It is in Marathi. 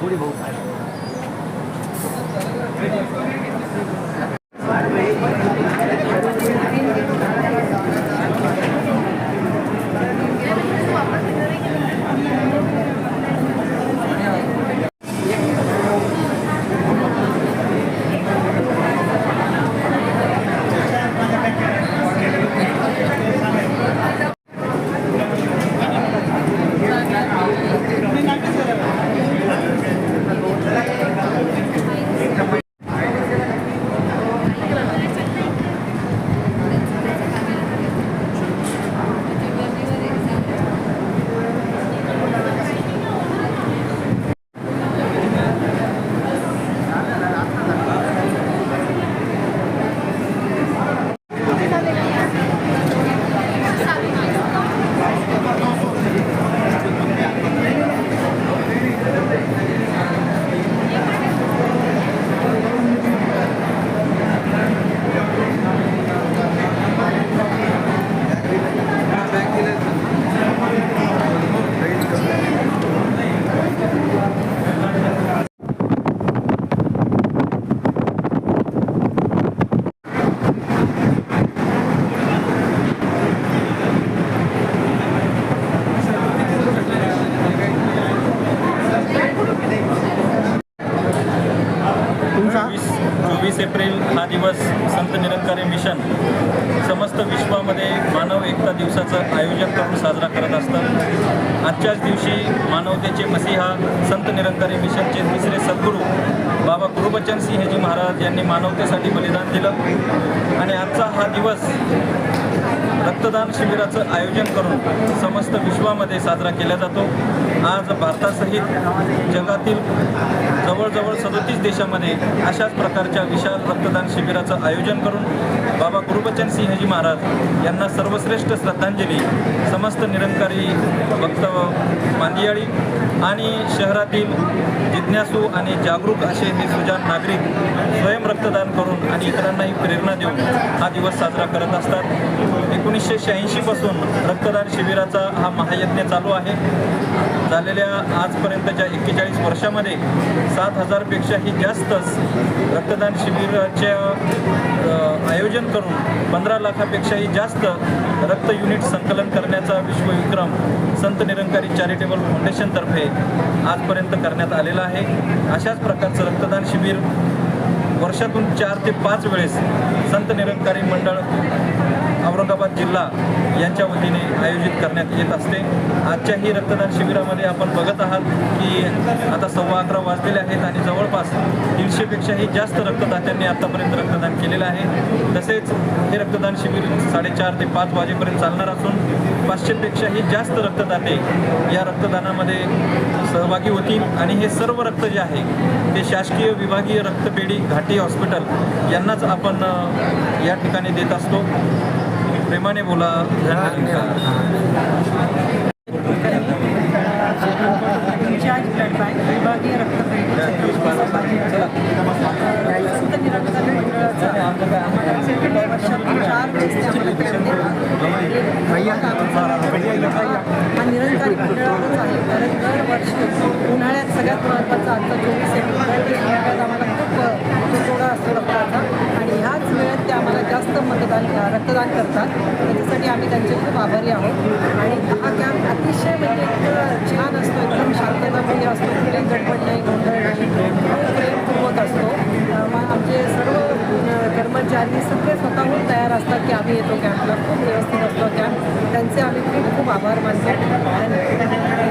थोड़ी बहुत एप्रिल हा दिवस संत निरंकारी मिशन समस्त विश्वामध्ये मानव एकता दिवसाचं आयोजन करून साजरा करत असतात। आजच्याच दिवशी मानवतेचे मसीहा संत निरंकारी मिशनचे तिसरे सद्गुरू बाबा गुरुबचन सिंहजी महाराज यांनी मानवतेसाठी बलिदान दिलं आणि आजचा हा दिवस रक्तदान शिबिराचं आयोजन करून समस्त विश्वामध्ये साजरा केला जातो। आज भारतासहित जगातील जवळजवळ 37 देशामध्ये अशाच प्रकारच्या विशाल रक्तदान शिबिराचं आयोजन करून बाबा गुरुबचन सिंहजी महाराज यांना सर्वश्रेष्ठ श्रद्धांजली समस्त निरंकारी भक्त मांदियाळी आणि शहरातील जिज्ञासू आणि जागरूक असे हे सुजाण नागरिक स्वयं रक्तदान करून आणि इतरांनाही प्रेरणा देऊन हा दिवस साजरा करत असतात। 1986 पासून रक्तदान शिबिराचा हा महायज्ञ चालू आहे। झालेल्या आजपर्यंतच्या 41 वर्षामध्ये 7,000 पेक्षाही जास्त रक्तदान शिबिराचे आयोजन करून 15 लाखापेक्षाही जास्त रक्त युनिट संकलन करण्याचा विश्वविक्रम संत निरंकारी चॅरिटेबल फाउंडेशनतर्फे आजपर्यंत करण्यात आलेला आहे। अशाच प्रकारचं रक्तदान शिबिर वर्षातून 4 ते 5 वेळेस संत निरंकारी मंडळ औरंगाबाद जिल्हा यांच्या वतीने आयोजित करण्यात येत असते। आजच्याही रक्तदान शिबिरामध्ये आपण बघत आहात की आता 11:15 वाजलेले आहेत आणि जवळपास 150 पेक्षाही जास्त रक्तदात्यांनी आतापर्यंत रक्तदान केलेलं आहे। तसेच हे रक्तदान शिबिर 4:30 ते 5 वाजेपर्यंत चालणार असून 500 पेक्षाही जास्त रक्तदाते या रक्तदानामध्ये सहभागी होतील आणि हे सर्व रक्त जे आहे ते शासकीय विभागीय रक्तपेढी घाटी हॉस्पिटल यांनाच आपण या ठिकाणी देत असतो। प्रेमाने बोला, इंचार्ज ब्लड बँक विभागीय रक्तपेढी संत निरंकारी मंडळाचा वर्षातून 4 वेळेस हा निरंकारी मंडळाचाच आहे। कारण दरवर्षी उन्हाळ्यात सगळ्यात महत्त्वाचा आजचा 24 एप्रिल आम्हाला खूप थोडा असतो रक्ताचा आणि ह्याच वेळेत ते आम्हाला जास्त रक्तदान करतात। त्याच्यासाठी आम्ही त्यांचे खूप आभारी आहोत आणि हा कॅम्प अतिशय म्हणजे छान असतो, एकदम शांतताप्रिय असतो, कुठेही गडबड नाही, गोंधळ नाही, प्रेमपूर्वक असतो। आमचे सर्व कर्मचारी सगळे स्वतःहून तयार असतात की आम्ही येतो कॅम्पला, खूप व्यवस्थित असतो कॅम्प, त्यांचे आम्ही खूप खूप आभार मानतो।